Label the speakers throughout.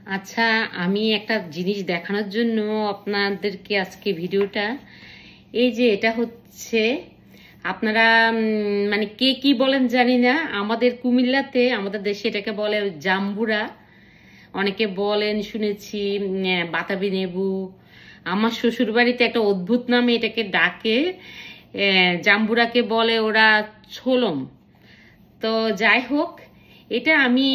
Speaker 1: আচ্ছা, আমি একটা জিনিস দেখানোর জন্য আপনাদেরকে আজকে ভিডিওটা, এই যে এটা হচ্ছে আপনারা মানে কে কি বলেন জানি না, আমাদের কুমিল্লাতে আমাদের দেশে এটাকে বলে জাম্বুরা। অনেকে বলেন শুনেছি বাতাবি লেবু। আমার শ্বশুর বাড়িতে একটা অদ্ভুত নামে এটাকে ডাকে, জাম্বুরাকে বলে ওরা ছোলম। তো যাই হোক, এটা আমি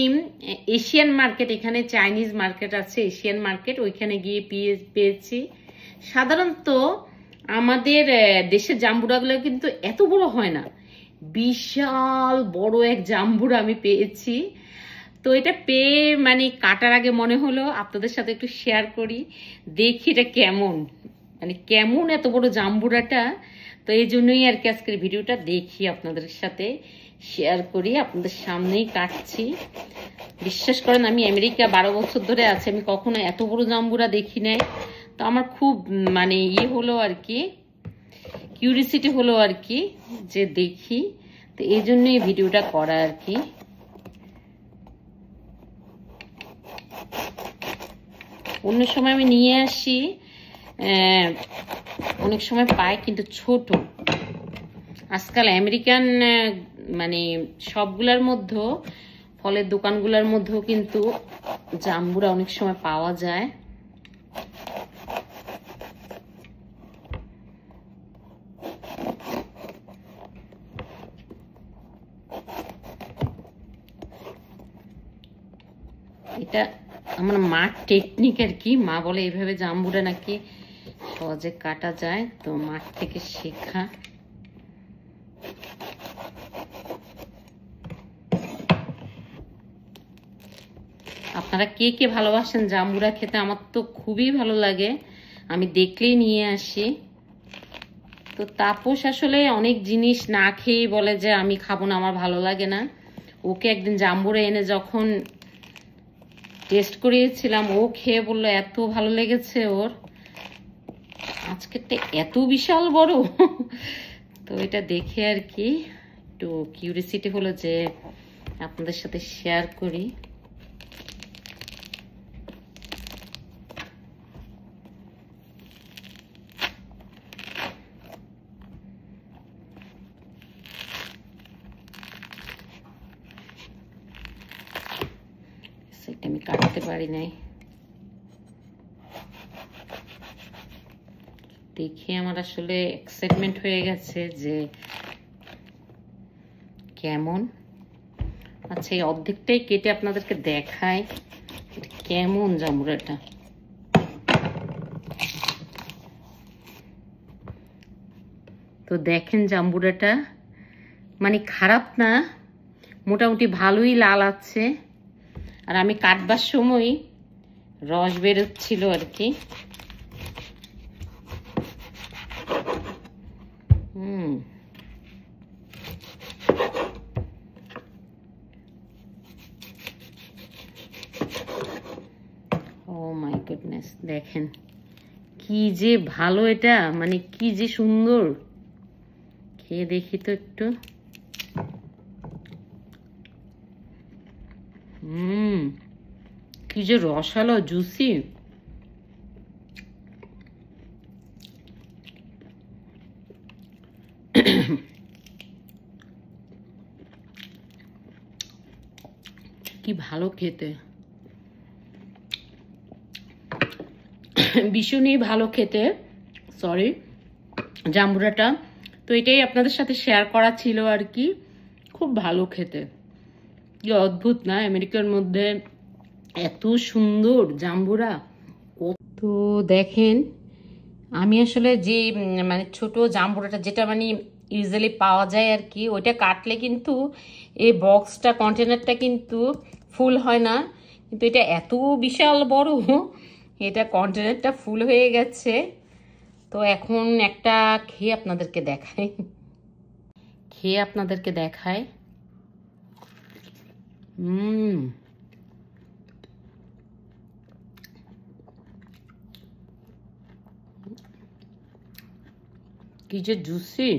Speaker 1: এশিয়ান মার্কেট, এখানে চাইনিজ মার্কেট আছে, এশিয়ান মার্কেট, ওইখানে গিয়ে পেয়েছি। সাধারণত আমাদের দেশের জাম্বুরাগুলো কিন্তু এত বড় হয় না, বিশাল বড় এক জাম্বুরা আমি পেয়েছি। তো এটা পেয়ে মানে কাটার আগে মনে হলো আপনাদের সাথে একটু শেয়ার করি, দেখি এটা কেমন, মানে কেমন এত বড় জাম্বুরাটা। তো এই জন্যই আর কি আজকের ভিডিওটা দেখি আপনাদের সাথে শেয়ার করি, আপনাদের সামনেই কাটছি। বিশ্বাস করেন আমি আমেরিকা 12 বছর ধরে আছি, আমি কখনো এত বড় জাম্বুরা দেখি নাই। তো আমার খুব মানে হলো আর কি, কিউরিসিটি হলো আর কি যে দেখি। তো এই জন্যই ভিডিওটা করা আর কি। অন্য সময় আমি নিয়ে আসি, অনেক সময় পাই কিন্তু ছোট। আজকাল আমেরিকান মানে সবগুলার মধ্যে, ফলের দোকানগুলোর মধ্যেও কিন্তু জাম্বুরা অনেক সময় পাওয়া যায়। এটা আমার মার টেকনিক আর কি, মা বলে এইভাবে জাম্বুরা নাকি সহজে কাটা যায়, তো মার থেকে শেখা। আপনারা কে কে ভালোবাসেন জাম্বুরা খেতে? আমার তো খুবই ভালো লাগে, আমি দেখলেই নিয়ে আসি। তো তাপস আসলে অনেক জিনিস না খেয়ে বলে যে আমি খাবো না, আমার ভালো লাগে না। ওকে একদিন জাম্বুরা এনে যখন টেস্ট করিয়েছিলাম, ও খেয়ে বললো এত ভালো লেগেছে ওর। আজকেরটা এত বিশাল বড়। তো এটা দেখে আর কি একটু কিউরিসিটি হলো যে আপনাদের সাথে শেয়ার করি। সেটা আমি কাটতে পারি নাই, দেখে আমার আসলে এক্সাইটমেন্ট হয়ে গেছে যে কেমন। আচ্ছা, এই অর্ধেকটাই কেটে আপনাদেরকে দেখাই কেমন জাম্বুরাটা। তো দেখেন জাম্বুরাটা মানে খারাপ না, মোটামুটি ভালোই লাল আছে। আর আমি কাটবার সময় রস বেরোচ্ছিল আর কি। ও মাই গুডনেস, দেখেন কি যে ভালো, এটা মানে কি যে সুন্দর। খেয়ে দেখি তো একটু। কি যে রসালো, জুসি। কি ভালো খেতে, ভীষণই ভালো খেতে। সরি, জাম্বুরাটা। তো এটাই আপনাদের সাথে শেয়ার করা ছিল আর কি। খুব ভালো খেতে, কি অদ্ভুত না, আমেরিকার মধ্যে এত সুন্দর জাম্বুরা। তো দেখেন, আমি আসলে যে মানে ছোট জাম্বুরাটা যেটা মানে ইউজুয়ালি পাওয়া যায় আর কি, ওইটা কাটলে কিন্তু এই বক্সটা, কন্টেনারটা কিন্তু ফুল হয় না। কিন্তু এটা এত বিশাল বড়, এটা কন্টেনারটা ফুল হয়ে গেছে। তো এখন একটা খেয়ে আপনাদেরকে দেখাই, কি যে জুসি।